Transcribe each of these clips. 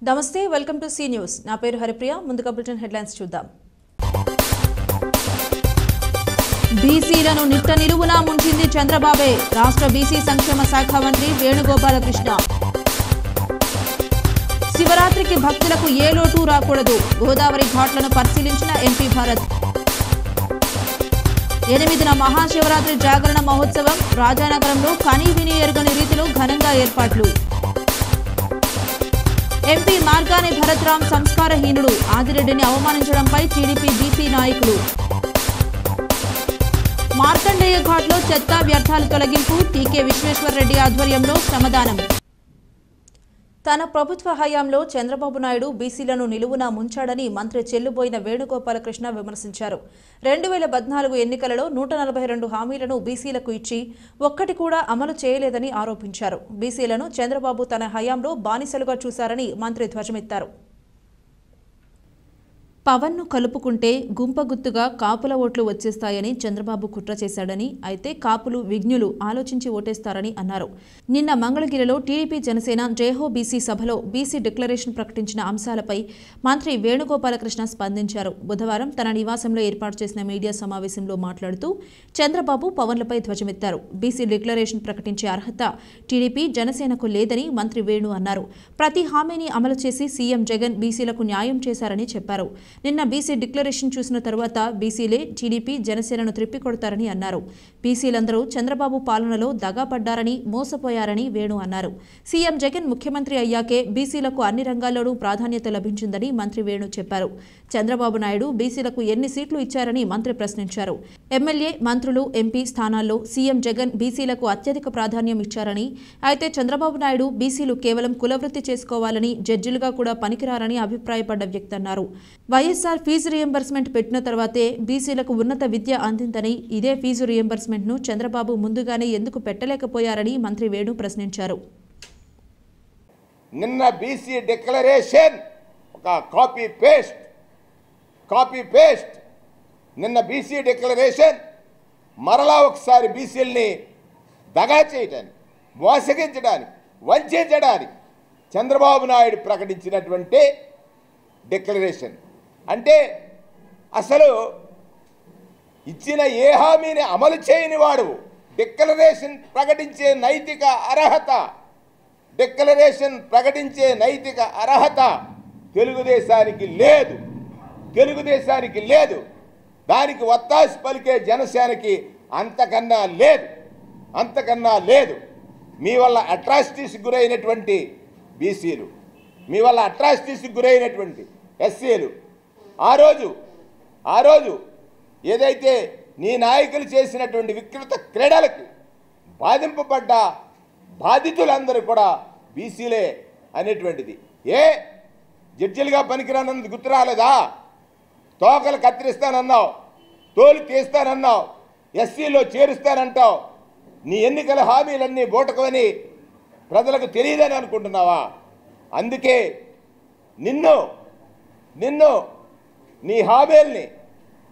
నమస్తే welcome to C news నా పేరు హరిప్రియ ముందుగా బులెటిన్ హెడ్లైన్స్ చూద్దాం బీసీలను నిట్ట నిలువునా ముంచింది చంద్రబాబే రాష్ట్ర బీసీ సంక్షేమ శాఖ మంత్రి వేణుగోపాలకృష్ణ శివరాత్రికి భక్తులకు ఏ లోటు రాకూడదు గోదావరి ఘాట్లను పరిశీలించిన ఎంపీ భరత్ 8న మహాశివరాత్రి జాగరణ మహోత్సవం రాజానగరంలో కనీవిని ఎరుగని రీతిలో ఘనంగా ఏర్పాట్లు ఎంపీ మార్గాని భరత్రాం సంస్కారహీనుడు ఆదిరెడ్డిని అవమానించడంపై టీడీపీ బీసీ నాయకులు మార్కండేయ ఘాట్లో చెత్త వ్యర్థాల తొలగింపు టీకే విశ్వేశ్వరరెడ్డి ఆధ్వర్యంలో శ్రమదానం తన ప్రభుత్వ హయాంలో చంద్రబాబు నాయుడు బీసీలను నిలువునా ముంచాడని మంత్రి చెల్లుబోయిన వేణుగోపాలకృష్ణ విమర్శించారు 2014 ఎన్నికలలో 142 హామీలను బీసీలకు ఇచ్చి ఒక్కటి కూడా అమలు చేయలేదని ఆరోపించారు బీసీలను చంద్రబాబు తన హయాంలో బానిసలుగా చూశారని మంత్రి ధ్వజమెత్తారు పవన్ను కలుపుకుంటే గుంపగుత్తుగా కాపుల ఓట్లు వచ్చేస్తాయని చంద్రబాబు కుట్ర చేశాడని అయితే కాపులు విజ్ఞులు ఆలోచించి ఓటేస్తారని అన్నారు నిన్న మంగళగిరిలో టీడీపీ జనసేన జయహో బీసీ సభలో బీసీ డిక్లరేషన్ ప్రకటించిన అంశాలపై మంత్రి వేణుగోపాలకృష్ణ స్పందించారు బుధవారం తన నివాసంలో ఏర్పాటు చేసిన మీడియా సమావేశంలో మాట్లాడుతూ చంద్రబాబు పవన్లపై ధ్వజమెత్తారు బీసీ డిక్లరేషన్ ప్రకటించే అర్హత టీడీపీ జనసేనకు లేదని మంత్రి వేణు అన్నారు ప్రతి హామీని అమలు చేసి సీఎం జగన్ బీసీలకు న్యాయం చేశారని చెప్పారు నిన్న బీసీ డిక్లరేషన్ చూసిన తరువాత బీసీలే టీడీపీ జనసేనను త్రిప్పికొడతారని అన్నారు బీసీలందరూ చంద్రబాబు పాలనలో దగాపడ్డారని మోసపోయారని వేణు అన్నారు సీఎం జగన్ ముఖ్యమంత్రి అయ్యాకే బీసీలకు అన్ని రంగాల్లోనూ ప్రాధాన్యత లభించిందని మంత్రి వేణు చెప్పారు చంద్రబాబు నాయుడు బీసీలకు ఎన్ని సీట్లు ఇచ్చారని మంత్రి ప్రశ్నించారు ఎమ్మెల్యే మంత్రులు ఎంపీ స్థానాల్లో సీఎం జగన్ బీసీలకు అత్యధిక ప్రాధాన్యం ఇచ్చారని అయితే చంద్రబాబు నాయుడు బీసీలు కేవలం కులవృత్తి చేసుకోవాలని జడ్జిలుగా కూడా పనికిరారని అభిప్రాయపడ్డ వ్యక్తి అన్నారు వైఎస్ఆర్ ఫీజు రియంబర్స్మెంట్ పెట్టిన తర్వాతే బీసీలకు ఉన్నత విద్య అందిందని ఇదే ఫీజు రియంబర్స్మెంట్ను చంద్రబాబు ముందుగానే ఎందుకు పెట్టలేకపోయారని మంత్రి వేణు ప్రశ్నించారు నిన్న బీసీ డిక్లరేషన్ ఒక కాపీ పేస్ట్ నిన్న బీసీ డిక్లరేషన్ మరలా ఒకసారి బీసీలని దగా చేయడానికి మోసగించడానికి వంచడానికి చంద్రబాబు నాయుడు ప్రకటించినటువంటి డిక్లరేషన్ అంటే అసలు ఇచ్చిన ఏ హామీని అమలు చేయని వాడు డిక్లరేషన్ ప్రకటించే నైతిక అర్హత తెలుగుదేశానికి లేదు దానికి వత్తాసు పలికే జనసేనకి అంతకన్నా లేదు మీ వల్ల అట్రాసిటీస్కి గురైనటువంటి బీసీలు మీ వల్ల అట్రాసిటీస్కి గురైనటువంటి ఎస్సీలు ఆ రోజు ఏదైతే నీ నాయకులు చేసినటువంటి వికృత క్రీడలకి బాధింపబడ్డ బాధితులందరూ కూడా బీసీలే అనేటువంటిది జడ్జిలుగా పనికిరానందుకు గుర్తు రాలేదా తోకలు కత్తిరిస్తానన్నావు తోలు తీస్తానన్నావు ఎస్సీలో చేరుస్తానంటావు నీ ఎన్నికల హామీలన్నీ బూటకమని ప్రజలకు తెలియదని అనుకుంటున్నావా అందుకే నిన్ను నీ హామీల్ని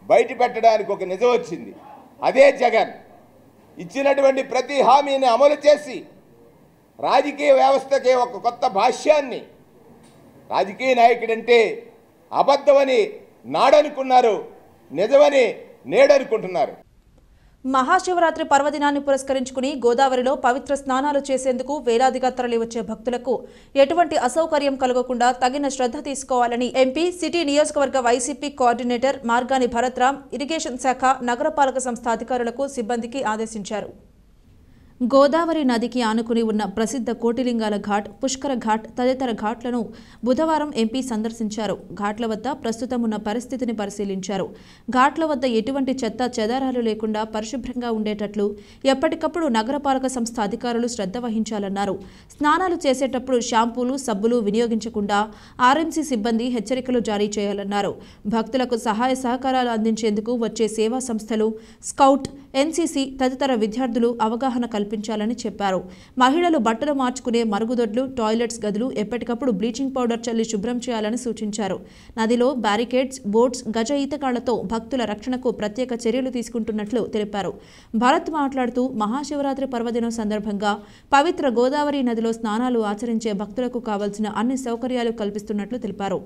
బయట పెట్టడానికి ఒక నిజం వచ్చింది అదే జగన్ ఇచ్చినటువంటి ప్రతి హామీని అమలు చేసి రాజకీయ వ్యవస్థకే ఒక కొత్త భాష్యాన్ని రాజకీయ నాయకుడంటే అబద్ధమని నాడనుకున్నారు నిజమని నేడనుకుంటున్నారు మహాశివరాత్రి పర్వదినాన్ని పురస్కరించుకుని గోదావరిలో పవిత్ర స్నానాలు చేసేందుకు వేలాదిగా తరలివచ్చే భక్తులకు ఎటువంటి అసౌకర్యం కలగకుండా తగిన శ్రద్ధ తీసుకోవాలని ఎంపీ సిటీ నియోజకవర్గ YCP coordinator Margani Bharat Ram irrigation శాఖ నగరపాలక సంస్థ అధికారులకు సిబ్బందికి ఆదేశించారు గోదావరి నదికి ఆనుకుని ఉన్న ప్రసిద్ధ కోటిలింగాల ఘాట్ పుష్కర ఘాట్ తదితర ఘాట్లను బుధవారం ఎంపీ సందర్శించారు ఘాట్ల వద్ద ప్రస్తుతం ఉన్న పరిస్థితిని పరిశీలించారు ఘాట్ల వద్ద ఎటువంటి చెత్త చెదారాలు లేకుండా పరిశుభ్రంగా ఉండేటట్లు ఎప్పటికప్పుడు నగరపాలక సంస్థ అధికారులు శ్రద్ధ వహించాలన్నారు స్నానాలు చేసేటప్పుడు షాంపూలు సబ్బులు వినియోగించకుండా ఆర్ఎంసీ సిబ్బంది హెచ్చరికలు జారీ చేయాలన్నారు భక్తులకు సహాయ సహకారాలు అందించేందుకు వచ్చే సేవా సంస్థలు స్కౌట్ ఎన్సీసీ తదితర విద్యార్థులు అవగాహన కల్పించాలని చెప్పారు. మహిళలు బట్టలు మార్చుకునే మరుగుదొడ్లు, టాయిలెట్స్ గదులు ఎప్పటికప్పుడు బ్లీచింగ్ పౌడర్ చల్లి శుభ్రం చేయాలని సూచించారు. నదిలో బ్యారికేడ్స్, బోట్స్, గజ ఈతకాళ్లతో భక్తుల రక్షణకు ప్రత్యేక చర్యలు తీసుకుంటున్నట్లు తెలిపారు. భరత్ మాట్లాడుతూ మహాశివరాత్రి పర్వదినం సందర్భంగా పవిత్ర గోదావరి నదిలో స్నానాలు ఆచరించే భక్తులకు కావాల్సిన అన్ని సౌకర్యాలు కల్పిస్తున్నట్లు తెలిపారు.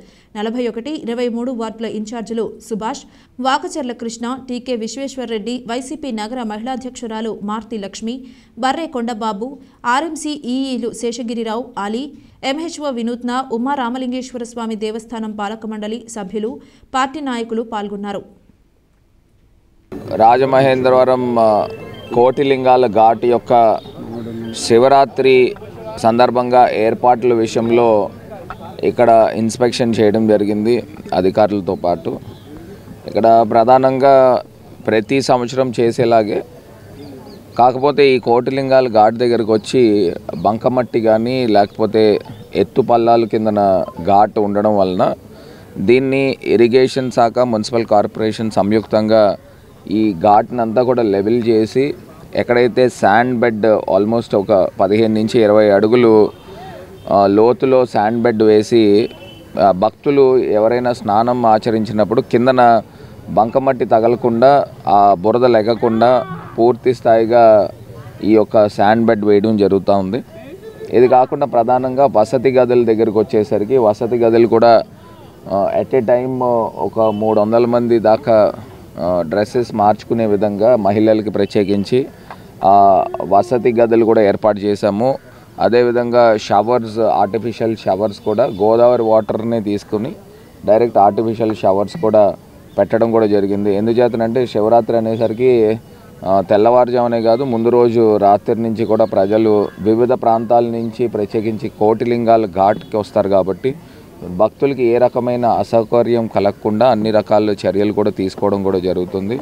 41, 23 వార్డుల ఇన్ఛార్జీలు సుభాష్, వాకచర్ల కృష్ణ, టీకే విశ్వేశ్వర్రెడ్డి, వైసీపీ నగర మహిళాధ్యక్షురాలు మార్తి లక్ష్మి, బర్రే కొండబాబు, ఆర్ఎంసీ ఈఈలు శేషగిరిరావు, అలీ, ఎంహెచ్ఓ వినూత్న, ఉమా రామలింగేశ్వర స్వామి దేవస్థానం పాలక మండలి సభ్యులు, పార్టీ నాయకులు పాల్గొన్నారు. రాజమహేంద్రవరం కోటిలింగాల ఘాట్ యొక్క శివరాత్రి సందర్భంగా ఏర్పాట్ల విషయంలో ఇక్కడ ఇన్స్పెక్షన్ చేయడం జరిగింది అధికారులతో పాటు. ఇక్కడ ప్రధానంగా ప్రతి సంవత్సరం చేసేలాగే కాకపోతే ఈ కోటిలింగాల ఘాట్ దగ్గరకు వచ్చి బంకమట్టి కానీ లేకపోతే ఎత్తు పల్లాల కిందన ఘాట్ ఉండడం వలన దీన్ని ఇరిగేషన్ శాఖ, మున్సిపల్ కార్పొరేషన్ సంయుక్తంగా ఈ ఘాట్ని అంతా కూడా లెవెల్ చేసి ఎక్కడైతే శాండ్ బెడ్ ఆల్మోస్ట్ ఒక 15 నుంచి 20 అడుగులు లోతులో శాండ్ బెడ్ వేసి భక్తులు ఎవరైనా స్నానం ఆచరించినప్పుడు కిందన బంకమట్టి తగలకుండా ఆ బురద లెగకుండా పూర్తి స్థాయిగా ఈ యొక్క శాండ్ బెడ్ వేయడం జరుగుతూ ఉంది. ఇది కాకుండా ప్రధానంగా వసతి గదుల దగ్గరికి వచ్చేసరికి వసతి గదులు కూడా ఎట్ ఏ టైం ఒక 300 మంది దాకా డ్రెస్సెస్ మార్చుకునే విధంగా మహిళలకి ప్రత్యేకించి వసతి గదులు కూడా ఏర్పాటు చేశాము. అదేవిధంగా షవర్స్, ఆర్టిఫిషియల్ షవర్స్ కూడా గోదావరి వాటర్ని తీసుకుని డైరెక్ట్ ఆర్టిఫిషియల్ షవర్స్ కూడా పెట్టడం కూడా జరిగింది. ఎందుచేతనంటే శివరాత్రి అనేసరికి తెల్లవారుజామునే కాదు ముందు రోజు రాత్రి నుంచి కూడా ప్రజలు వివిధ ప్రాంతాల నుంచి ప్రత్యేకించి కోటిలింగాల ఘాట్కి వస్తారు కాబట్టి భక్తులకి ఏ రకమైన అసౌకర్యం కలగకుండా అన్ని రకాల చర్యలు కూడా తీసుకోవడం కూడా జరుగుతుంది.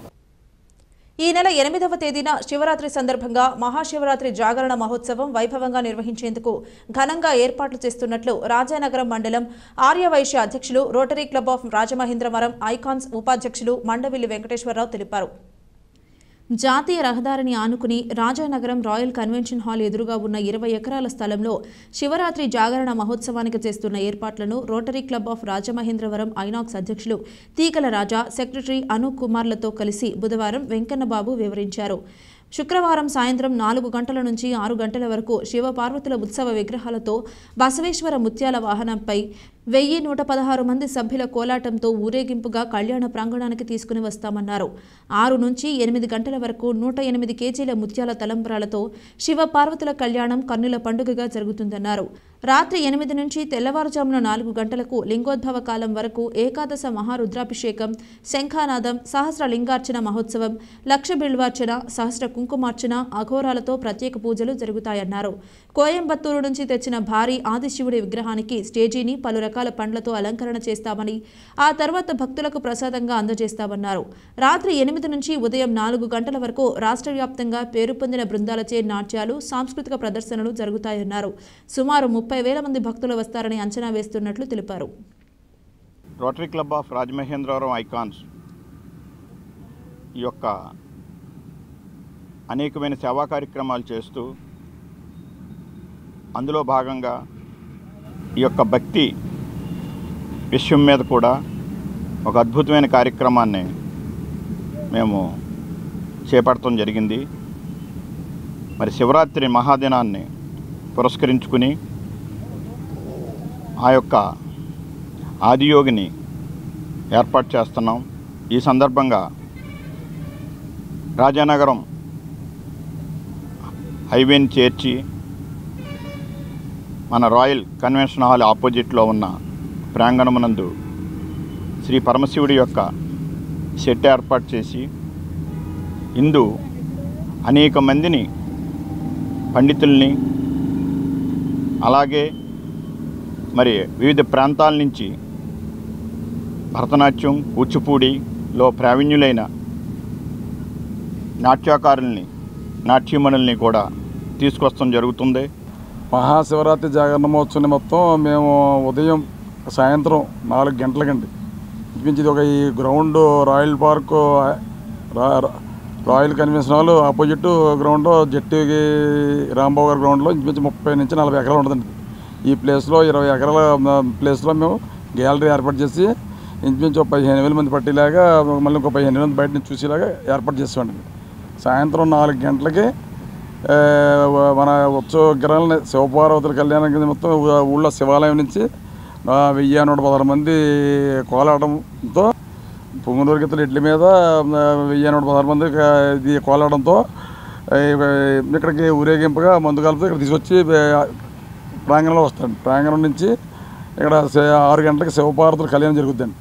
ఈ నెల 8వ తేదీన శివరాత్రి సందర్భంగా మహాశివరాత్రి జాగరణ మహోత్సవం వైభవంగా నిర్వహించేందుకు ఘనంగా ఏర్పాట్లు చేస్తున్నట్లు రాజానగరం మండలం ఆర్యవైశ్య అధ్యక్షులు, rotary Club of Rajamahendravaram icons ఉపాధ్యక్షులు మండవిల్లి వెంకటేశ్వరరావు తెలిపారు. జాతీయ రహదారిని ఆనుకుని రాజానగరం రాయల్ కన్వెన్షన్ హాల్ ఎదురుగా ఉన్న 20 ఎకరాల స్థలంలో శివరాత్రి జాగరణ మహోత్సవానికి చేస్తున్న ఏర్పాట్లను rotary Club of Rajamahendravaram INOX అధ్యక్షులు తీగల రాజా, సెక్రటరీ అనూప్ కుమార్లతో కలిసి బుధవారం వెంకన్నబాబు వివరించారు. శుక్రవారం సాయంత్రం 4 గంటల నుంచి 6 గంటల వరకు శివపార్వతుల ఉత్సవ విగ్రహాలతో బసవేశ్వర ముత్యాల వాహనంపై 1116 మంది సభ్యుల కోలాటంతో ఊరేగింపుగా కళ్యాణ ప్రాంగణానికి తీసుకుని వస్తామన్నారు. 6 నుంచి 8 గంటల వరకు 108 కేజీల ముత్యాల తలంబ్రాలతో శివపార్వతుల కళ్యాణం కన్నుల పండుగగా జరుగుతుందన్నారు. రాత్రి 8 నుంచి తెల్లవారుజామున 4 గంటలకు లింగోద్భవ కాలం వరకు ఏకాదశ మహారుద్రాభిషేకం, శంఖానాదం, సహస్ర లింగార్చన మహోత్సవం, లక్ష బిల్వార్చన, సహస్ర కుంకుమార్చన, అఘోరాలతో ప్రత్యేక పూజలు జరుగుతాయన్నారు. కోయంబత్తూరు నుంచి తెచ్చిన భారీ ఆదిశివుడి విగ్రహానికి స్టేజీని పలు రకాల పండ్లతో అలంకరణ చేస్తామని, ఆ తర్వాత భక్తులకు ప్రసాదంగా అందజేస్తామన్నారు. రాత్రి 8 నుంచి ఉదయం 4 గంటల వరకు రాష్ట్ర వ్యాప్తంగా పేరు పొందిన బృందాలచే నాట్యాలు, సాంస్కృతిక ప్రదర్శనలు జరుగుతాయన్నారు. సుమారు 30,000 మంది భక్తులు వస్తారని అంచనా వేస్తున్నట్లు తెలిపారు. Rotary Club of Rajamahendravaram icons ఈ యొక్క అనేకమైన సేవా కార్యక్రమాలు చేస్తూ అందులో భాగంగా ఈ యొక్క భక్తి విషయం మీద కూడా ఒక అద్భుతమైన కార్యక్రమాన్ని మేము చేపట్టడం జరిగింది. మరి శివరాత్రి మహాదినాన్ని పురస్కరించుకుని ఆ యొక్క ఆదియోగిని ఏర్పాటు చేస్తున్నాం. ఈ సందర్భంగా రాజానగరం హైవేని చేర్చి మన రాయల్ కన్వెన్షన్ హాల్ ఆపోజిట్లో ఉన్న ప్రాంగణమునందు శ్రీ పరమశివుడి యొక్క సెట్ ఏర్పాటు చేసి ఇందు అనేక మందిని పండితుల్ని అలాగే మరి వివిధ ప్రాంతాల నుంచి భరతనాట్యం, కూచిపూడిలో ప్రావీణ్యులైన నాట్యకారుల్ని, నాట్యమణుల్ని కూడా తీసుకొస్తాం జరుగుతుంది. మహాశివరాత్రి జాగరణ మహోత్సవం మొత్తం మేము ఉదయం సాయంత్రం 4 గంటలకండి ఇది ఒక ఈ ground royal park royal convention hall opposite గ్రౌండ్లో జట్టికి రాంబాబు గారి గ్రౌండ్లో ఇంచుమించు 30 నుంచి 40 ఎకరాలు ఉంటుందండి. ఈ ప్లేస్లో 20 ఎకరాల ప్లేస్లో మేము గ్యాలరీ ఏర్పాటు చేసి ఇంచుమించు 15,000 మంది పట్టేలాగా మళ్ళీ ఇంకో 15,000 మంది బయట నుంచి చూసేలాగా ఏర్పాటు చేసామండి. సాయంత్రం 4 గంటలకి మన ఉత్సవ విగ్రహాలని శివపార్వతుల కళ్యాణం కింద మొత్తం ఊళ్ళో శివాలయం నుంచి 1,116 మంది కోలాటంతో పొంగునూరు గీతలు ఇడ్ల మీద 1,116 మంది ఇది కోలాటంతో ఇక్కడికి ఊరేగింపుగా మందు కలుపుతూ ఇక్కడ తీసుకొచ్చి ప్రాంగణంలో వస్తాడు. ప్రాంగణం నుంచి ఇక్కడ 6 గంటలకి శివపార్వతుల కళ్యాణం జరుగుద్దండి.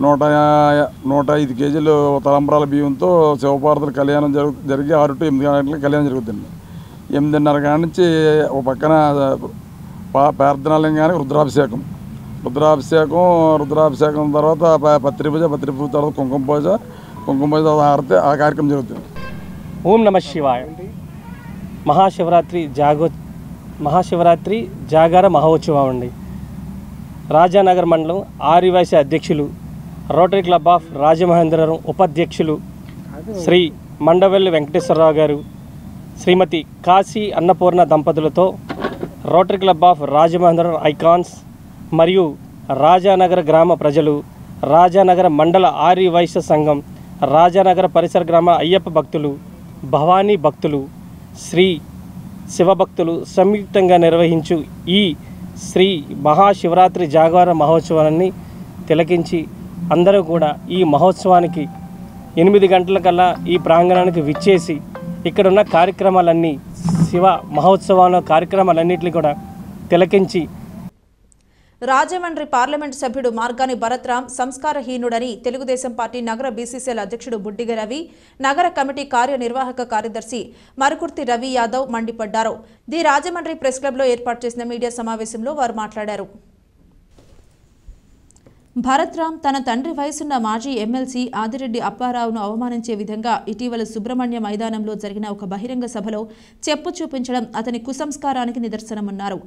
105 కేజీలు తలంబ్రాల బియ్యంతో శివపార్వతుల కళ్యాణం జరిగి 6 to 8 గంటలకి కళ్యాణం జరుగుద్దండి. 8:30 కాడ నుంచి ఒక పక్కన ప్రార్థనాలయంగానే రుద్రాభిషేకం తర్వాత పత్రి పూజ తర్వాత కుంకుమ పూజ తర్వాత హారతి ఆ కార్యక్రమం జరుగుతుంది. ఓం నమ శివాయ. మహాశివరాత్రి జాగార మహోత్సవం అండి. రాజానగర్ మండలం ఆర్యవైశ్య అధ్యక్షులు, రోటరీ క్లబ్ ఆఫ్ రాజమహేంద్రవరం ఉపాధ్యక్షులు శ్రీ మండవెల్లి వెంకటేశ్వరరావు గారు, శ్రీమతి కాశీ అన్నపూర్ణ దంపతులతో Rotary Club of Rajamahendravaram Icons మరియు రాజానగర గ్రామ ప్రజలు, రాజానగర మండల ఆర్యవైశ్య సంఘం, రాజానగర పరిసర గ్రామ అయ్యప్ప భక్తులు, భవానీ భక్తులు, శ్రీ శివభక్తులు సంయుక్తంగా నిర్వహించు ఈ శ్రీ మహాశివరాత్రి జాగార మహోత్సవాన్ని తిలకించి అందరూ కూడా ఈ మహోత్సవానికి 8 గంటలకల్లా ఈ ప్రాంగణానికి విచ్చేసి ఇక్కడున్న కార్యక్రమాలన్నీ శివ మహోత్సవాల కార్యక్రమాలన్నింటినీ కూడా తిలకించి. రాజమండ్రి పార్లమెంటు సభ్యుడు మార్గాని భరత్రామ్ సంస్కారహీనుడని తెలుగుదేశం పార్టీ నగర బీసీసీఎల్ అధ్యక్షుడు బుడ్డిగ రవి, నగర కమిటీ కార్యనిర్వాహక కార్యదర్శి మరుకుర్తి రవి యాదవ్ మండిపడ్డారు. ది రాజమండ్రి ప్రెస్ క్లబ్లో ఏర్పాటు చేసిన మీడియా సమావేశంలో వారు మాట్లాడారు. భరత్రామ్ తన తండ్రి వయసున్న మాజీ ఎమ్మెల్సీ ఆదిరెడ్డి అప్పారావును అవమానించే విధంగా ఇటీవల సుబ్రహ్మణ్య మైదానంలో జరిగిన ఒక బహిరంగ సభలో చెప్పు చూపించడం అతని కుసంస్కారానికి నిదర్శనమన్నారు.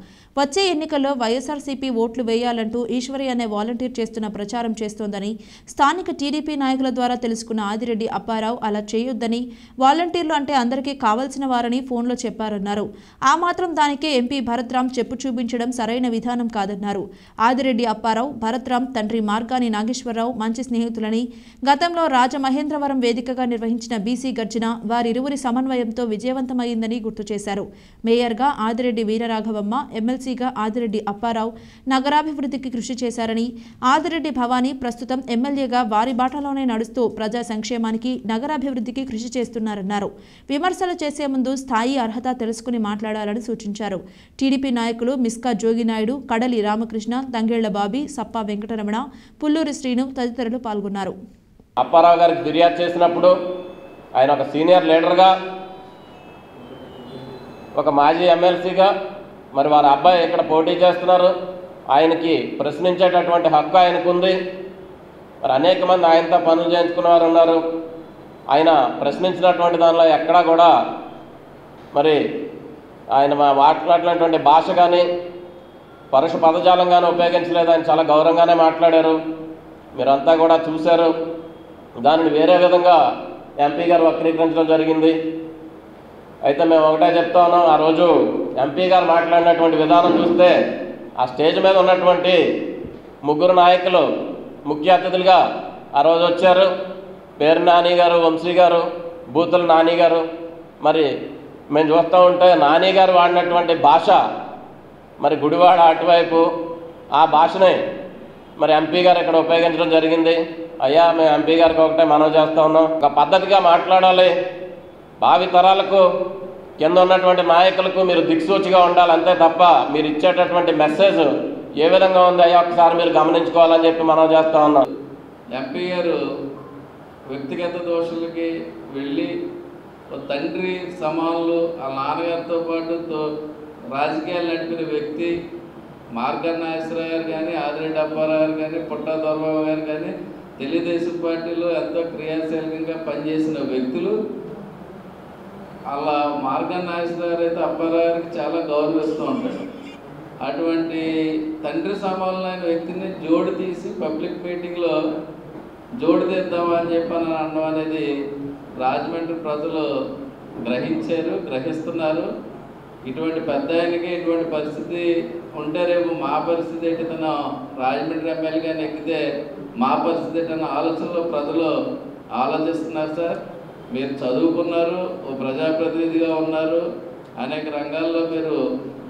వచ్చే ఎన్నికల్లో వైఎస్ఆర్సీపీ ఓట్లు వేయాలంటూ ఈశ్వరి అనే వాలంటీర్ చేస్తున్న ప్రచారం చేస్తోందని, స్థానిక టీడీపీ నాయకుల ద్వారా తెలుసుకున్న ఆదిరెడ్డి అప్పారావు అలా చేయొద్దని, వాలంటీర్లు అంటే అందరికీ కావాల్సిన వారని ఫోన్లో చెప్పారన్నారు. ఆ మాత్రం దానికే ఎంపీ భరత్రామ్ చెప్పు చూపించడం సరైన విధానం కాదన్నారు. ఆదిరెడ్డి అప్పారావు, భరత్రామ్ తండ్రి మార్గాని నాగేశ్వరరావు మంచి స్నేహితులని, గతంలో రాజమహేంద్రవరం వేదికగా నిర్వహించిన బీసీ గర్జన వారిరువురి సమన్వయంతో విజయవంతమైందని గుర్తు చేశారు. మేయర్గా ఆదిరెడ్డి వీరరాఘవమ్మ, ఎమ్మెల్సీగా ఆదిరెడ్డి అప్పారావు నగరాభివృద్ధికి కృషి చేశారని, ఆదిరెడ్డి భవానీ ప్రస్తుతం ఎమ్మెల్యేగా వారి బాటలోనే నడుస్తూ ప్రజా సంక్షేమానికి, నగరాభివృద్ధికి కృషి చేస్తున్నారన్నారు. విమర్శలు చేసే ముందు స్థాయి అర్హత తెలుసుకుని మాట్లాడాలని సూచించారు. టీడీపీ నాయకులు మిస్కా జోగినాయుడు, కడలి రామకృష్ణ, తంగేళ్ల బాబీ, సప్పా వెంకటరమణ, పుల్లూరి శ్రీను తదితరులు పాల్గొన్నారు. అప్పారావు గారికి ఫిర్యాదు చేసినప్పుడు ఆయన ఒక సీనియర్ లీడర్గా, ఒక మాజీ ఎమ్మెల్సీగా, మరి వారి అబ్బాయి ఇక్కడ పోటీ చేస్తున్నారు, ఆయనకి ప్రశ్నించేటటువంటి హక్కు ఆయనకు ఉంది. మరి అనేక మంది ఆయనతో పనులు చేయించుకున్న వారు ఉన్నారు. ఆయన ప్రశ్నించినటువంటి దానిలో ఎక్కడా కూడా మరి ఆయన మాట్లాడినటువంటి భాష కానీ పరుష పదజాలంగానే ఉపయోగించలేదు. ఆయన చాలా గౌరవంగానే మాట్లాడారు. మీరంతా కూడా చూశారు. దానిని వేరే విధంగా ఎంపీ గారు వక్రీకరించడం జరిగింది. అయితే మేము ఒకటే చెప్తా ఉన్నాం, ఆ రోజు ఎంపీ గారు మాట్లాడినటువంటి విధానం చూస్తే ఆ స్టేజ్ మీద ఉన్నటువంటి 3 నాయకులు ముఖ్య అతిథులుగా ఆ రోజు వచ్చారు. పేరు నాని గారు, వంశీ గారు, బూతుల నాని గారు. మరి మేము చూస్తూ ఉంటే నాని గారు వాడినటువంటి భాష మరి గుడివాడ అటువైపు ఆ భాషనే మరి ఎంపీ గారు ఇక్కడ ఉపయోగించడం జరిగింది. అయ్యా, మేము ఎంపీ గారికి ఒకటే మనవి చేస్తూ ఉన్నాం, ఒక పద్ధతిగా మాట్లాడాలి. భావి తరాలకు, కింద ఉన్నటువంటి నాయకులకు మీరు దిక్సూచిగా ఉండాలి, అంతే తప్ప మీరు ఇచ్చేటటువంటి మెసేజ్ ఏ విధంగా ఉంది అయ్యా ఒకసారి మీరు గమనించుకోవాలని చెప్పి మనవి చేస్తూ ఉన్నాం. ఎంపీ గారు వ్యక్తిగత దోషులకి వెళ్ళి తండ్రి సమానులు ఆ నాన్నగారితో పాటు రాజకీయాలు నడిపిన వ్యక్తి మార్గాని నాగేశ్వరరావు గారు కానీ, ఆదిరెడ్డి అప్పారావు గారు కానీ, పుట్టా దొరబాబు గారు కానీ తెలుగుదేశం పార్టీలో ఎంతో క్రియాశీలకంగా పనిచేసిన వ్యక్తులు. అలా మార్గాని నాగేశ్వరరావు గారు అయితే అప్పారావు గారికి చాలా గౌరవిస్తూ ఉంటాడు. అటువంటి తండ్రి సమానులైన వ్యక్తిని జోడు తీసి పబ్లిక్ మీటింగ్లో జోడిదిద్దామా అని చెప్పని అనడం అనేది రాజమండ్రి ప్రజలు గ్రహిస్తున్నారు. ఇటువంటి పెద్ద ఆయనకి ఇటువంటి పరిస్థితి ఉంటే రేపు మా పరిస్థితి ఏంటి, తను రాజమండ్రి ఎమ్మెల్యేగా నెక్కితే మా పరిస్థితి ఏంటన్న ఆలోచనలో ప్రజలు ఆలోచిస్తున్నారు. సార్, మీరు చదువుకున్నారు, ఓ ప్రజాప్రతినిధిగా ఉన్నారు, అనేక రంగాల్లో మీరు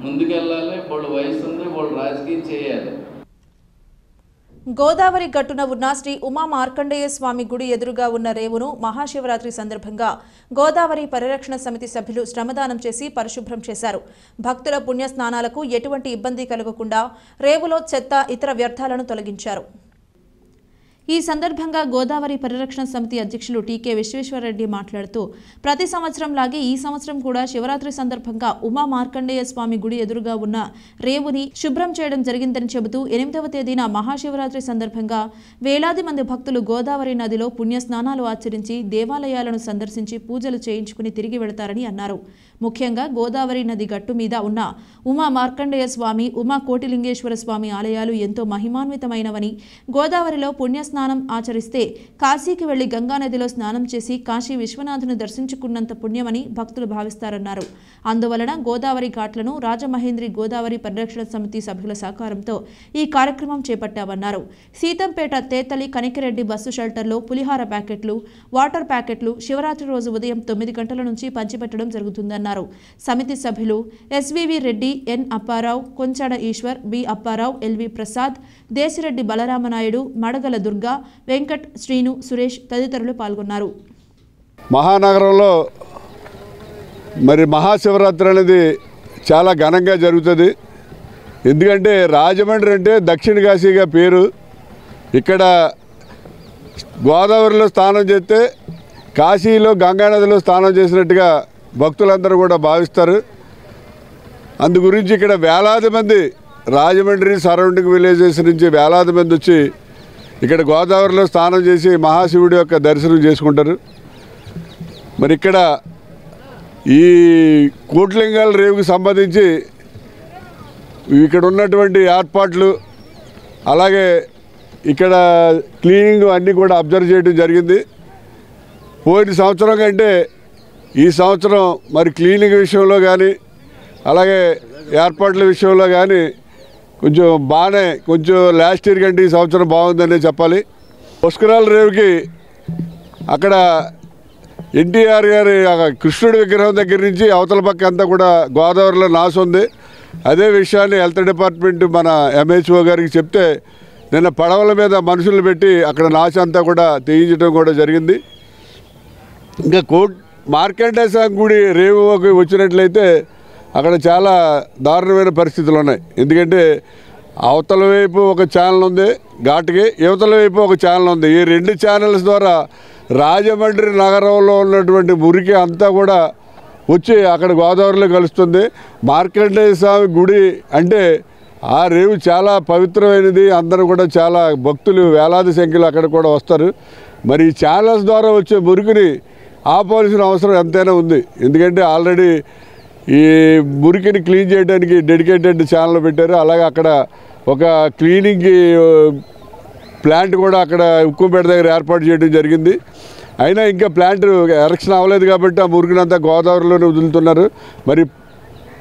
ముందుకెళ్ళాలి, వాళ్ళు వయసు ఉంది, వాళ్ళు రాజకీయం చేయాలి. గోదావరి గట్టున ఉన్న శ్రీ ఉమా మార్కండేయ స్వామి గుడి ఎదురుగా ఉన్న రేవును మహాశివరాత్రి సందర్భంగా గోదావరి పరిరక్షణ సమితి సభ్యులు శ్రమదానం చేసి పరిశుభ్రం చేశారు. భక్తుల పుణ్య స్నానాలకు ఎటువంటి ఇబ్బంది కలగకుండా రేవులో చెత్త, ఇతర వ్యర్థాలను తొలగించారు. ఈ సందర్భంగా గోదావరి పరిరక్షణ సమితి అధ్యక్షులు టీకే విశ్వేశ్వరరెడ్డి మాట్లాడుతూ ప్రతి సంవత్సరంలాగే ఈ సంవత్సరం కూడా శివరాత్రి సందర్భంగా ఉమా మార్కండేయ స్వామి గుడి ఎదురుగా ఉన్న రేవుని శుభ్రం చేయడం జరిగిందని చెబుతూ 8వ తేదీన మహాశివరాత్రి సందర్భంగా వేలాది మంది భక్తులు గోదావరి నదిలో పుణ్యస్నానాలు ఆచరించి దేవాలయాలను సందర్శించి పూజలు చేయించుకుని తిరిగి వెళతారని అన్నారు. ముఖ్యంగా గోదావరి నది గట్టు మీద ఉన్న ఉమా మార్కండేయ స్వామి, ఉమా కోటిలింగేశ్వర స్వామి ఆలయాలు ఎంతో మహిమాన్వితమైనవని, గోదావరిలో పుణ్యస్నానం ఆచరిస్తే కాశీకి వెళ్లి గంగానదిలో స్నానం చేసి కాశీ విశ్వనాథుని దర్శించుకున్నంత పుణ్యమని భక్తులు భావిస్తారన్నారు. అందువలన గోదావరి ఘాట్లను రాజమహేంద్రి గోదావరి పరిరక్షణ సమితి సభ్యుల సహకారంతో ఈ కార్యక్రమం చేపట్టామన్నారు. సీతంపేట తేతలి కనికిరెడ్డి బస్సు షెల్టర్లో పులిహార ప్యాకెట్లు, వాటర్ ప్యాకెట్లు శివరాత్రి రోజు ఉదయం 9 గంటల నుంచి పంచిపెట్టడం జరుగుతుందన్నారు. సమితి సభ్యులు ఎస్వివి రెడ్డి, ఎన్ అప్పారావు, కొంచాడ ఈశ్వర్, బి అప్పారావు, ఎల్వి ప్రసాద్, దేశిరెడ్డి బలరామనాయుడు, మడగల దుర్గా, వెంకట్, శ్రీను, సురేష్ తదితరులు పాల్గొన్నారు. మహానగరంలో మరి మహాశివరాత్రి అనేది చాలా ఘనంగా జరుగుతుంది. ఎందుకంటే రాజమండ్రి అంటే దక్షిణ కాశీగా పేరు. ఇక్కడ గోదావరిలో స్నానం చేస్తే కాశీలో గంగానదిలో స్నానం చేసినట్టుగా భక్తులందరూ కూడా భావిస్తారు. అందు గురించి ఇక్కడ వేలాది మంది రాజమండ్రి సరౌండింగ్ విలేజెస్ నుంచి వేలాది మంది వచ్చి ఇక్కడ గోదావరిలో స్నానం చేసి మహాశివుడి యొక్క దర్శనం చేసుకుంటారు. మరి ఇక్కడ ఈ కోట్లింగాల రేవుకి సంబంధించి ఇక్కడ ఉన్నటువంటి ఏర్పాట్లు, అలాగే ఇక్కడ క్లీనింగ్ అన్నీ కూడా అబ్జర్వ్ చేయడం జరిగింది. పోయిన సంవత్సరం కంటే ఈ సంవత్సరం మరి క్లీనింగ్ విషయంలో కానీ, అలాగే ఏర్పాట్ల విషయంలో కానీ కొంచెం లాస్ట్ ఇయర్ కంటే ఈ సంవత్సరం బాగుందనే చెప్పాలి. పుష్కరాల రేవుకి అక్కడ ఎన్టీఆర్ గారి కృష్ణుడి విగ్రహం దగ్గర నుంచి అవతల పక్క అంతా కూడా గోదావరిలో నాసు ఉంది. అదే విషయాన్ని హెల్త్ డిపార్ట్మెంట్ మన ఎంహెచ్ఓ గారికి చెప్తే నిన్న పడవల మీద మనుషులు పెట్టి అక్కడ నాసు అంతా కూడా తీయించడం కూడా జరిగింది. ఇంకా మార్కండేయ స్వామి గుడి రేవుకి వచ్చినట్లయితే అక్కడ చాలా దారుణమైన పరిస్థితులు ఉన్నాయి. ఎందుకంటే అవతల వైపు ఒక ఛానల్ ఉంది ఘాట్కి, యువతల వైపు ఒక ఛానల్ ఉంది. ఈ 2 ఛానల్స్ ద్వారా రాజమండ్రి నగరంలో ఉన్నటువంటి మురికి అంతా కూడా వచ్చి అక్కడ గోదావరిలో కలుస్తుంది. మార్కండేయ స్వామి గుడి అంటే ఆ రేవు చాలా పవిత్రమైనది. అందరూ కూడా చాలా భక్తులు వేలాది సంఖ్యలో అక్కడ కూడా వస్తారు. మరి ఈ ఛానల్స్ ద్వారా వచ్చే మురికిని ఆపాల్సిన అవసరం ఎంతైనా ఉంది. ఎందుకంటే ఆల్రెడీ ఈ మురికిని క్లీన్ చేయడానికి డెడికేటెడ్ ఛానల్ పెట్టారు. అలాగే అక్కడ ఒక క్లీనింగ్ ప్లాంట్ కూడా అక్కడ ఉక్కుపేట దగ్గర ఏర్పాటు చేయడం జరిగింది. అయినా ఇంకా ప్లాంట్ ఎరక్షన్ అవ్వలేదు కాబట్టి ఆ మురికినంతా గోదావరిలోనే వదులుతున్నారు. మరి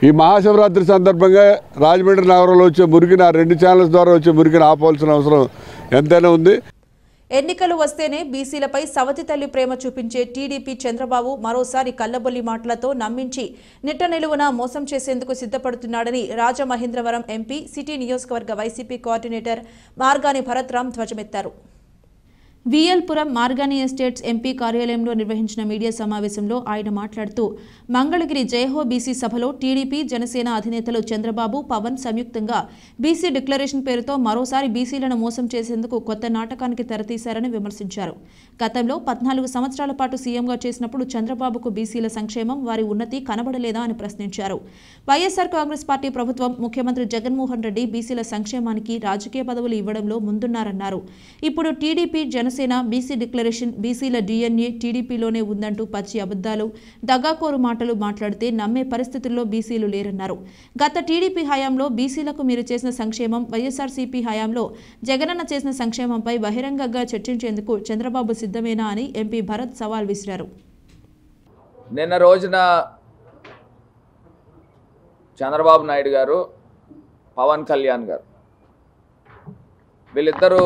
ఈ మహాశివరాత్రి సందర్భంగా రాజమండ్రి నగరంలో వచ్చే మురికిని ఆ 2 ఛానల్స్ ద్వారా వచ్చే మురికిని ఆపాల్సిన అవసరం ఎంతైనా ఉంది. ఎన్నికలు వస్తేనే బీసీలపై సవతి తల్లి ప్రేమ చూపించే టీడీపీ చంద్రబాబు మరోసారి కల్లబొల్లి మాటలతో నమ్మించి నిట్ట నిలువున మోసం చేసేందుకు సిద్ధపడుతున్నాడని రాజమహేంద్రవరం ఎంపీ సిటీ నియోజకవర్గ వైసీపీ కోఆర్డినేటర్ మార్గాని భరత్రామ్ ధ్వజమెత్తారు. విఎల్పురం మార్గాని ఎస్టేట్స్ ఎంపీ కార్యాలయంలో నిర్వహించిన మీడియా సమావేశంలో ఆయన మాట్లాడుతూ మంగళగిరి జయహో బీసీ సభలో టీడీపీ, జనసేన అధినేతలు చంద్రబాబు, పవన్ సంయుక్తంగా బీసీ డిక్లరేషన్ పేరుతో మరోసారి బీసీలను మోసం చేసేందుకు కొత్త నాటకానికి తెరతీశారని విమర్శించారు. గతంలో 14 సంవత్సరాల పాటు సీఎంగా చేసినప్పుడు చంద్రబాబుకు బీసీల సంక్షేమం, వారి ఉన్నతి కనబడలేదా అని ప్రశ్నించారు. వైఎస్ఆర్ కాంగ్రెస్ పార్టీ ప్రభుత్వం, ముఖ్యమంత్రి జగన్మోహన్ రెడ్డి బీసీల సంక్షేమానికి రాజకీయ పదవులు ఇవ్వడంలో ముందున్నారన్నారు. ఇప్పుడు TDP, Janasena Janasena BC declaration బీసీల DNA టీడీపీలోనే ఉందంటూ పచ్చి అబద్ధాలు దగాకోరు మాటలు మాట్లాడితే నమ్మే పరిస్థితుల్లో బీసీలు లేరన్నారు. గత టీడీపీ హయాంలో బీసీలకు మీరు చేసిన సంక్షేమం, వైఎస్ఆర్సీపీ హయాంలో జగనన్న చేసిన సంక్షేమంపై బహిరంగంగా చర్చించేందుకు చంద్రబాబు సిద్ధమేనా అని ఎంపీ భరత్ సవాల్ విసిరారు. నిన్న రోజున చంద్రబాబు నాయుడు గారు, పవన్ కళ్యాణ్ గారు వీళ్ళిద్దరూ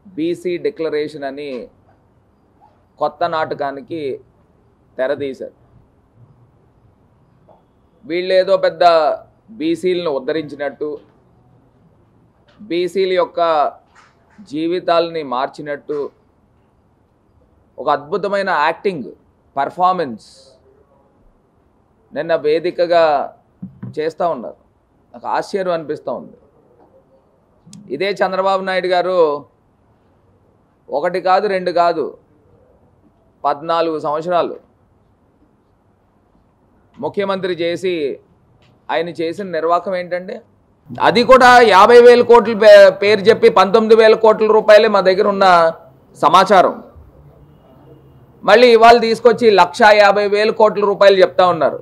బీసీ డిక్లరేషన్ అని కొత్త నాటకానికి తెరదీశారు. వీళ్ళేదో పెద్ద బీసీలను ఉద్ధరించినట్టు, బీసీల యొక్క జీవితాలని మార్చినట్టు ఒక అద్భుతమైన యాక్టింగ్ పర్ఫార్మెన్స్ నిన్న వేదికగా చేస్తూ ఉన్నారు. నాకు ఆశ్చర్యం అనిపిస్తూ ఉంది. ఇదే చంద్రబాబు నాయుడు గారు 1 కాదు 2 కాదు 14 సంవత్సరాలు ముఖ్యమంత్రి చేసి ఆయన చేసిన నిర్వాహకం ఏంటంటే, అది కూడా 50,000 కోట్ల పేరు చెప్పి 19,000 కోట్ల రూపాయలే మా దగ్గర ఉన్న సమాచారం. మళ్ళీ ఇవాళ తీసుకొచ్చి 1,50,000 కోట్ల రూపాయలు చెప్తా ఉన్నారు.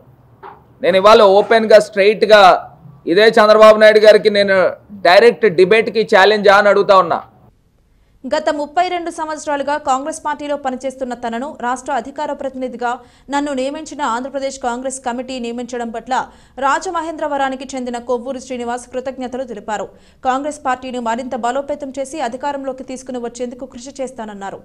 నేను ఇవాళ ఓపెన్గా స్ట్రైట్గా ఇదే చంద్రబాబు నాయుడు గారికి నేను డైరెక్ట్ డిబేట్కి ఛాలెంజ్ అని అడుగుతా ఉన్నా. గత 32 సంవత్సరాలుగా కాంగ్రెస్ పార్టీలో పనిచేస్తున్న తనను రాష్ట్ర అధికార ప్రతినిధిగా నన్ను నియమించిన ఆంధ్రప్రదేశ్ కాంగ్రెస్ కమిటీ నియమించడం పట్ల రాజమహేంద్రవరానికి చెందిన కొవ్వూరు శ్రీనివాస్ కృతజ్ఞతలు తెలిపారు. కాంగ్రెస్ పార్టీని మరింత బలోపేతం చేసి అధికారంలోకి తీసుకుని వచ్చేందుకు కృషి చేస్తానన్నారు.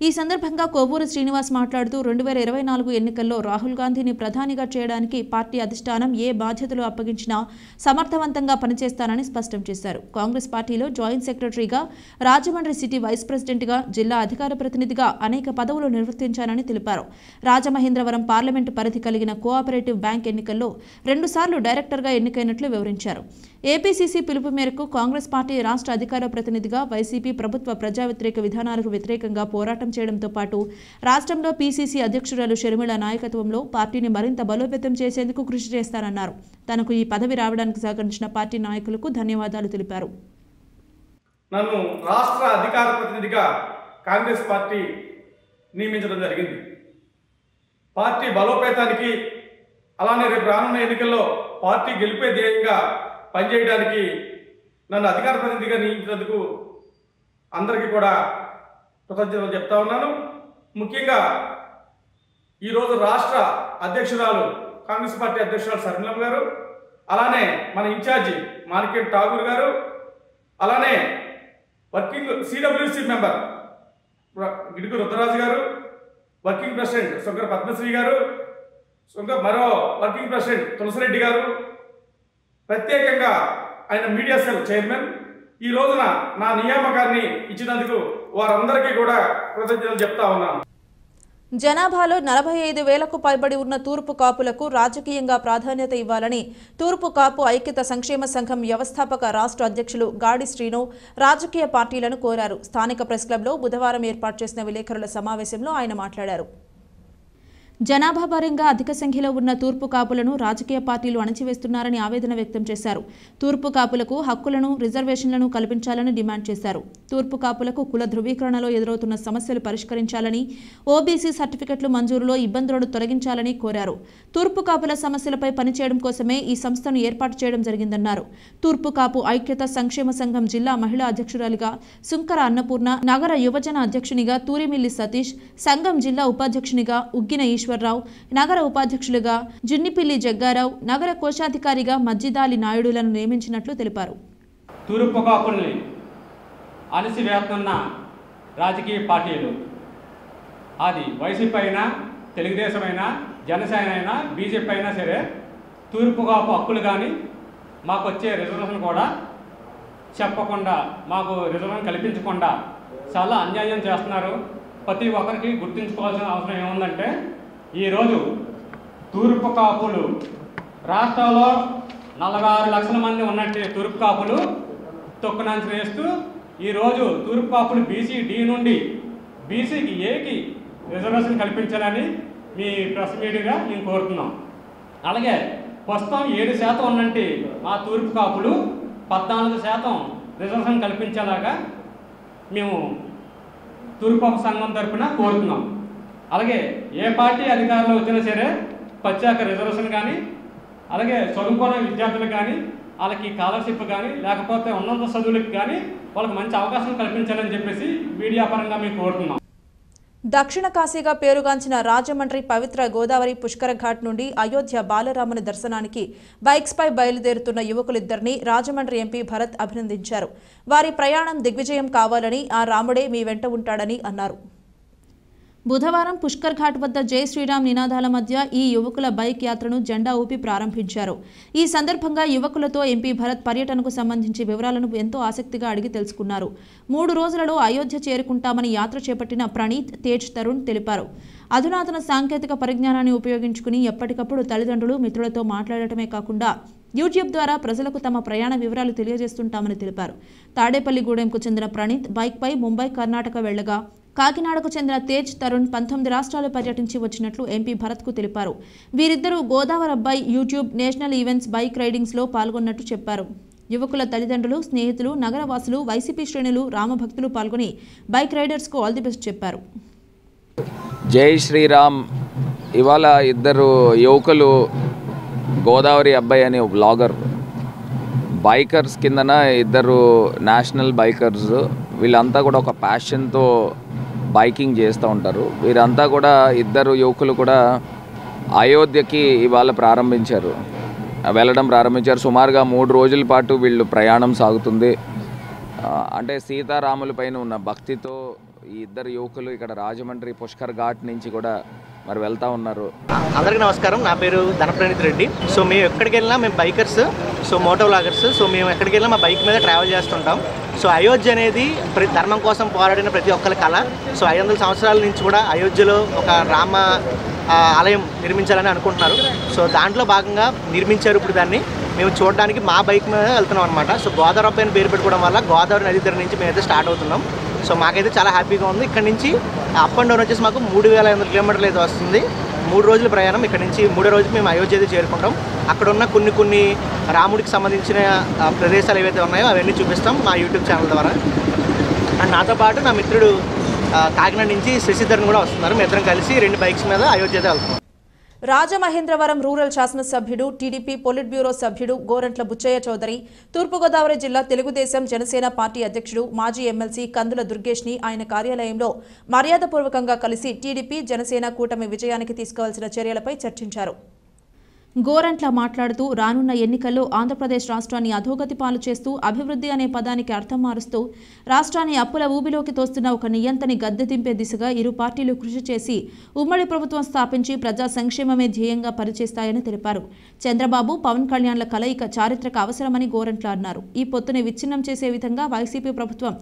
ఈ సందర్భంగా కొవ్వూరు శ్రీనివాస్ మాట్లాడుతూ 2024 ఎన్నికల్లో రాహుల్ గాంధీని ప్రధానిగా చేయడానికి పార్టీ అధిష్టానం ఏ బాధ్యతలు అప్పగించినా సమర్థవంతంగా పనిచేస్తానని స్పష్టం చేశారు. కాంగ్రెస్ పార్టీలో జాయింట్ సెక్రటరీగా, రాజమండ్రి సిటీ వైస్ ప్రెసిడెంట్గా, జిల్లా అధికార ప్రతినిధిగా అనేక పదవులు నిర్వర్తించానని తెలిపారు. రాజమహేంద్రవరం పార్లమెంటు పరిధి కలిగిన కోఆపరేటివ్ బ్యాంక్ ఎన్నికల్లో 2 సార్లు డైరెక్టర్గా ఎన్నికైనట్లు వివరించారు. ఏపీసీసీ పిలుపు మేరకు కాంగ్రెస్ పార్టీ రాష్ట్ర అధికార ప్రతినిధిగా వైసీపీ ప్రభుత్వ ప్రజా వ్యతిరేక విధానాలకు వ్యతిరేకంగా పోరాటం చేయడంతో పాటు రాష్ట్రంలో పీసీసీ అధ్యక్షురాలు షర్మిల నాయకత్వంలో పార్టీని మరింత బలోపేతం చేసేందుకు కృషి చేస్తానన్నారు. తనకు ఈ పదవి రావడానికి సహకరించిన పార్టీ నాయకులకు ధన్యవాదాలు తెలిపారు. నన్ను రాష్ట్ర అధికార ప్రతినిధిగా కాంగ్రెస్ పార్టీ నియమించడం జరిగింది. పార్టీ బలోపేతానికి, అలానే రేపు రానున్న ఎన్నికల్లో పార్టీ గెలిపే ధ్యేయంగా పనిచేయడానికి నన్ను అధికార ప్రతినిధిగా నియమించినందుకు అందరికీ కూడా కృతజ్ఞతలు చెప్తా ఉన్నాను. ముఖ్యంగా ఈరోజు రాష్ట్ర అధ్యక్షురాలు, కాంగ్రెస్ పార్టీ అధ్యక్షురాలు షర్మిలమ్మ గారు, అలానే మన ఇన్ఛార్జి మాణిక్యం ఠాగూర్ గారు, అలానే working CWC member Gidugu Rudraraju గారు, వర్కింగ్ ప్రెసిడెంట్ శంకర పద్మశ్రీ గారు, మరో వర్కింగ్ ప్రెసిడెంట్ తులసిరెడ్డి గారు, ప్రత్యేకంగా ఆయన మీడియా సెల్ చైర్మన్, ఈ రోజున నా నియామకాన్ని ఇచ్చినందుకు వారందరికీ కూడా కృతజ్ఞతలు చెప్తా ఉన్నాను. జనాభాలో 45,000కు పైబడి ఉన్న తూర్పు కాపులకు రాజకీయంగా ప్రాధాన్యత ఇవ్వాలని తూర్పు కాపు ఐక్యత సంక్షేమ సంఘం వ్యవస్థాపక రాష్ట్ర అధ్యక్షులు గాడి శ్రీను రాజకీయ పార్టీలను కోరారు. స్థానిక ప్రెస్ క్లబ్లో బుధవారం ఏర్పాటు చేసిన విలేకరుల సమావేశంలో ఆయన మాట్లాడారు. జనాభా పరంగా అధిక సంఖ్యలో ఉన్న తూర్పు కాపులను రాజకీయ పార్టీలు అణచివేస్తున్నారని ఆవేదన వ్యక్తం చేశారు. తూర్పు కాపులకు హక్కులను, రిజర్వేషన్లను కల్పించాలని డిమాండ్ చేశారు. తూర్పు కాపులకు కుల ధృవీకరణలో ఎదురవుతున్న సమస్యలు పరిష్కరించాలని, ఓబీసీ సర్టిఫికెట్లు మంజూరులో ఇబ్బందులను తొలగించాలని కోరారు. తూర్పు కాపుల సమస్యలపై పనిచేయడం కోసమే ఈ సంస్థను ఏర్పాటు చేయడం జరిగిందన్నారు. తూర్పు కాపు ఐక్యత సంక్షేమ సంఘం జిల్లా మహిళా అధ్యక్షురాలిగా సుంకర అన్నపూర్ణ, నగర యువజన అధ్యక్షునిగా తూరిమిల్లి సతీష్, సంఘం జిల్లా ఉపాధ్యక్షునిగా ఉగ్గిన ఈశ్వరరావు, నగర ఉపాధ్యక్షులుగా జున్నిపిల్లి జగ్గారావు, నగర కోశాధికారిగా మజ్జిదాలి నాయుడులను నియమించినట్లు తెలిపారు. తూర్పు కాపుల్ని అణిసివేస్తున్న రాజకీయ పార్టీలు, అది వైసీపీ అయినా, తెలుగుదేశం అయినా, జనసేన అయినా, బీజేపీ అయినా సరే, తూర్పు కాపు హక్కులు కానీ మాకు వచ్చే రిజర్వేషన్ కూడా చెప్పకుండా, మాకు రిజర్వేషన్ కల్పించకుండా చాలా అన్యాయం చేస్తున్నారు. ప్రతి ఒక్కరికి గుర్తుంచుకోవాల్సిన అవసరం ఏముందంటే, ఈరోజు తూర్పు కాపులు రాష్ట్రంలో 46 లక్షల మంది ఉన్నట్టు తూర్పు కాపులు తొక్కునంచు వేస్తూ ఈరోజు తూర్పు కాపులు బీసీ డి నుండి బీసీకి ఏకి రిజర్వేషన్ కల్పించాలని మీ ప్రెస్ మీడియాగా మేము కోరుతున్నాం. అలాగే ప్రస్తుతం 7% ఉన్నట్టు మా తూర్పు కాపులు 14% రిజర్వేషన్ కల్పించేలాగా మేము తూర్పు సంఘం తరఫున కోరుతున్నాం. అలాగే ఏ పార్టీ అధికారంలో వచ్చినా సరే ప్రత్యేక రిజర్వేషన్ కానీ, అలాగే చదువుకున్న విద్యార్థులకు కానీ, వాళ్ళకి స్కాలర్షిప్ కానీ, లేకపోతే ఉన్నత చదువులకు కానీ వాళ్ళకి మంచి అవకాశం కల్పించాలని చెప్పేసి మీడియా పరంగా మేము కోరుతున్నాం. దక్షిణ కాశీగా పేరుగాంచిన రాజమండ్రి పవిత్ర గోదావరి పుష్కర ఘాట్ నుండి అయోధ్య బాలరాముని దర్శనానికి బైక్స్పై బయలుదేరుతున్న యువకులిద్దరిని రాజమండ్రి ఎంపీ భరత్ అభినందించారు. వారి ప్రయాణం దిగ్విజయం కావాలని, ఆ రాముడే మీ వెంట ఉంటాడని అన్నారు. బుధవారం పుష్కర్ ఘాట్ వద్ద జై శ్రీరామ్ నినాదాల మధ్య ఈ యువకుల బైక్ యాత్రను జెండా ఊపి ప్రారంభించారు. ఈ సందర్భంగా యువకులతో ఎంపీ భరత్ పర్యటనకు సంబంధించి వివరాలను ఎంతో ఆసక్తిగా అడిగి తెలుసుకున్నారు. 3 రోజులలో అయోధ్య చేరుకుంటామని యాత్ర చేపట్టిన ప్రణీత్, తేజ్ తరుణ్ తెలిపారు. అధునాతన సాంకేతిక పరిజ్ఞానాన్ని ఉపయోగించుకుని ఎప్పటికప్పుడు తల్లిదండ్రులు, మిత్రులతో మాట్లాడటమే కాకుండా యూట్యూబ్ ద్వారా ప్రజలకు తమ ప్రయాణ వివరాలు తెలియజేస్తుంటామని తెలిపారు. తాడేపల్లిగూడెంకు చెందిన ప్రణీత్ బైక్పై ముంబై, కర్ణాటక వెళ్లగా, కాకినాడకు చెందిన తేజ్ తరుణ్ 19 రాష్ట్రాలు పర్యటించి వచ్చినట్లు ఎంపీ భరత్కు తెలిపారు. వీరిద్దరూ గోదావరి అబ్బాయి యూట్యూబ్, నేషనల్ ఈవెంట్స్ బైక్ రైడింగ్స్లో పాల్గొన్నట్టు చెప్పారు. యువకుల తల్లిదండ్రులు, స్నేహితులు, నగరవాసులు, వైసీపీ శ్రేణులు, రామభక్తులు పాల్గొని బైక్ రైడర్స్కు ఆల్ ది బెస్ట్ చెప్పారు. జై శ్రీరామ్. ఇవాళ ఇద్దరు యువకులు, గోదావరి అబ్బాయి అనే బ్లాగర్, బైకర్స్ కిందన ఇద్దరు నేషనల్ బైకర్స్, వీళ్ళంతా కూడా ఒక ప్యాషన్తో బైకింగ్ చేస్తూ ఉంటారు. వీరంతా కూడా ఇద్దరు యువకులు కూడా అయోధ్యకి ఇవాళ వెళ్ళడం ప్రారంభించారు. సుమారుగా 3 రోజుల పాటు వీళ్ళు ప్రయాణం సాగుతుంది. అంటే సీతారాముల పైన ఉన్న భక్తితో ఈ ఇద్దరు యువకులు ఇక్కడ రాజమండ్రి పుష్కర్ ఘాట్ నుంచి కూడా మరి వెళ్తూ ఉన్నారు. అందరికీ నమస్కారం. నా పేరు ధనప్రణీత్ రెడ్డి. సో మేము ఎక్కడికి వెళ్ళినా మేము bikers, so moto vloggers. So మేము ఎక్కడికి వెళ్ళినా మా బైక్ మీద ట్రావెల్ చేస్తుంటాం. సో అయోధ్య అనేది ధర్మం కోసం పోరాడిన ప్రతి ఒక్కరి కళ. సో 500 సంవత్సరాల నుంచి కూడా అయోధ్యలో ఒక రామ ఆలయం నిర్మించాలని అనుకుంటున్నారు. సో దాంట్లో భాగంగా నిర్మించారు. ఇప్పుడు దాన్ని మేము చూడడానికి మా బైక్ మీద వెళ్తున్నాం అనమాట. సో గోదావరి పైన పేరు పెట్టుకోవడం వల్ల గోదావరి నది దగ్గర నుంచి మేమైతే స్టార్ట్ అవుతున్నాం. సో మాకైతే చాలా హ్యాపీగా ఉంది. ఇక్కడ నుంచి అప్ అండ్ డౌన్ వచ్చేసి మాకు 3500 కిలోమీటర్లు అయితే వస్తుంది. 3 రోజుల ప్రయాణం. ఇక్కడ నుంచి 3వ రోజు మేము అయోధ్య అయితే చేరుకుంటాం. అక్కడ ఉన్న కొన్ని రాముడికి సంబంధించిన ప్రదేశాలు ఏవైతే ఉన్నాయో అవన్నీ చూపిస్తాం మా యూట్యూబ్ ఛానల్ ద్వారా. అండ్ నాతో పాటు నా మిత్రుడు కాకినాడ నుంచి శశిధరన్ కూడా వస్తున్నారు. మేము ఇద్దరం కలిసి 2 బైక్స్ మీద అయోధ్య అయితే వెళ్తున్నాం. రాజమహేంద్రవరం రూరల్ శాసనసభ్యుడు, టీడీపీ పొలిట్ బ్యూరో సభ్యుడు గోరంట్ల బుచ్చయ్య చౌదరి, తూర్పుగోదావరి జిల్లా తెలుగుదేశం జనసేన పార్టీ అధ్యక్షుడు, మాజీ ఎమ్మెల్సీ కందుల దుర్గేష్ని ఆయన కార్యాలయంలో మర్యాదపూర్వకంగా కలిసి టీడీపీ, జనసేన కూటమి విజయానికి తీసుకోవాల్సిన చర్యలపై చర్చించారు. గోరంట్ల మాట్లాడుతూ రానున్న ఎన్నికల్లో ఆంధ్రప్రదేశ్ రాష్ట్రాన్ని అధోగతి పాలు చేస్తూ అభివృద్ధి అనే పదానికి అర్థం మారుస్తూ రాష్ట్రాన్ని అప్పుల ఊబిలోకి తోస్తున్న ఒక నియంతని గద్దె దింపే దిశగా ఇరు పార్టీలు కృషి చేసి ఉమ్మడి ప్రభుత్వం స్థాపించి ప్రజా సంక్షేమమే ధ్యేయంగా పనిచేస్తాయని తెలిపారు. చంద్రబాబు, పవన్ కళ్యాణ్ల కలయిక చారిత్రక అవసరమని గోరంట్ల అన్నారు. ఈ పొత్తుని విచ్ఛిన్నం చేసే విధంగా వైసీపీ ప్రభుత్వం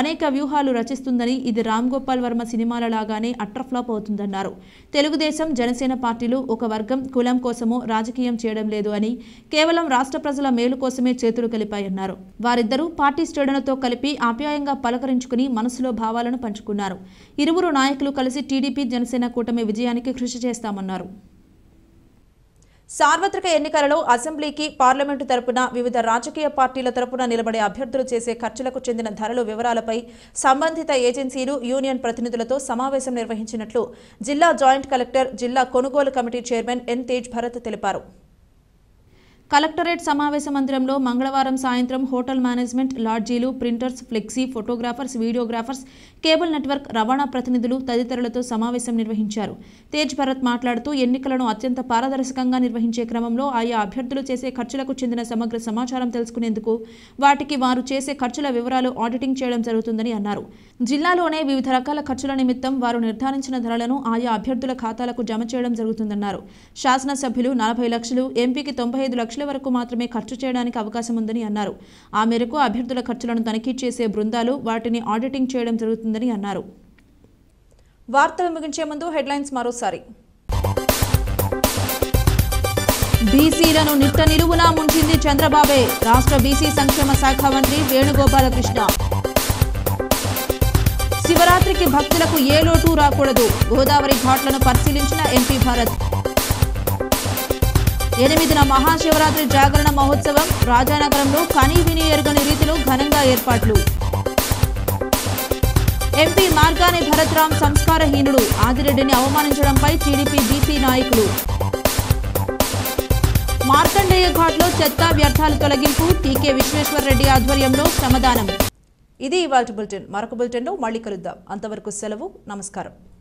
అనేక వ్యూహాలు రచిస్తుందని, ఇది రామ్ గోపాల్ వర్మ సినిమాల లాగానే అట్రఫ్లాప్ అవుతుందన్నారు. తెలుగుదేశం, జనసేన పార్టీలు ఒక వర్గం, కులం కోసమో రాజకీయం చేయడం లేదు అని, కేవలం రాష్ట్ర ప్రజల మేలు కోసమే చేతులు కలిపాయన్నారు. వారిద్దరూ పార్టీ శ్రేణులతో కలిపి ఆప్యాయంగా పలకరించుకుని మనసులో భావాలను పంచుకున్నారు. ఇరువురు నాయకులు కలిసి టీడీపీ, జనసేన కూటమి విజయానికి కృషి చేస్తామన్నారు. సార్వత్రిక ఎన్నికలలో అసెంబ్లీకి, పార్లమెంటు తరపున వివిధ రాజకీయ పార్టీల తరపున నిలబడే అభ్యర్థులు చేసే ఖర్చులకు చెందిన ధరల వివరాలపై సంబంధిత ఏజెన్సీలు, యూనియన్ ప్రతినిధులతో సమావేశం నిర్వహించినట్లు జిల్లా జాయింట్ కలెక్టర్, జిల్లా కొనుగోలు committee chairman N Tej Bharat తెలిపారు. కలెక్టరేట్ సమావేశ మందిరంలో మంగళవారం సాయంత్రం హోటల్ మేనేజ్మెంట్, లాడ్జీలు, printers, flexi, photographers, videographers, cable network, రవాణా ప్రతినిధులు తదితరులతో సమావేశం నిర్వహించారు. తేజ్ భరత్ మాట్లాడుతూ ఎన్నికలను అత్యంత పారదర్శకంగా నిర్వహించే క్రమంలో ఆయా అభ్యర్థులు చేసే ఖర్చులకు చెందిన సమగ్ర సమాచారం తెలుసుకునేందుకు వాటికి వారు చేసే ఖర్చుల వివరాలు ఆడిటింగ్ చేయడం జరుగుతుందని అన్నారు. జిల్లాలోనే వివిధ రకాల ఖర్చుల నిమిత్తం వారు నిర్ధారించిన ధరలను ఆయా అభ్యర్థుల ఖాతాలకు జమ చేయడం జరుగుతుందన్నారు. శాసనసభ్యులు 40 లక్షలు, ఎంపీకి 95 లక్షల వరకు మాత్రమే ఖర్చు చేయడానికి అవకాశం ఉందని అన్నారు. ఆ మేరకు అభ్యర్థుల ఖర్చులను తనిఖీ చేసే బృందాలు వాటిని ఆడిటింగ్ చేయడం జరుగుతుందని అన్నారు. వార్తలు ముగించే ముందు హెడ్లైన్స్ మరోసారి. బీసీలను నిట్ట నిలువునా ముంచింది చంద్రబాబే, రాష్ట్ర బీసీ సంక్షేమ శాఖ మంత్రి వేణుగోపాలకృష్ణ. శివరాత్రికి భక్తులకు ఏ లోటు రాకూడదు, గోదావరి ఘాట్లను పరిశీలించిన ఎంపీ భరత్. 8న మహాశివరాత్రి జాగరణ మహోత్సవం, రాజానగరంలో కనీ విని ఎరుగని రీతిలో ఘనంగా ఏర్పాట్లు. ఎంపీ మార్గాని భరత్రాం సంస్కారహీనుడు, ఆదిరెడ్డిని అవమానించడంపై టీడీపీ బీసీ నాయకులు. మార్కండేయ ఘాట్లో చెత్త వ్యర్థాలు తొలగింపు, టీకే విశ్వేశ్వరరెడ్డి ఆధ్వర్యంలో శ్రమదానం. ఇది ఇవాల్టి బులెటిన్. మరొక బులెటిన్లో మళ్ళీ కలుద్దాం. అంతవరకు సెలవు. నమస్కారం.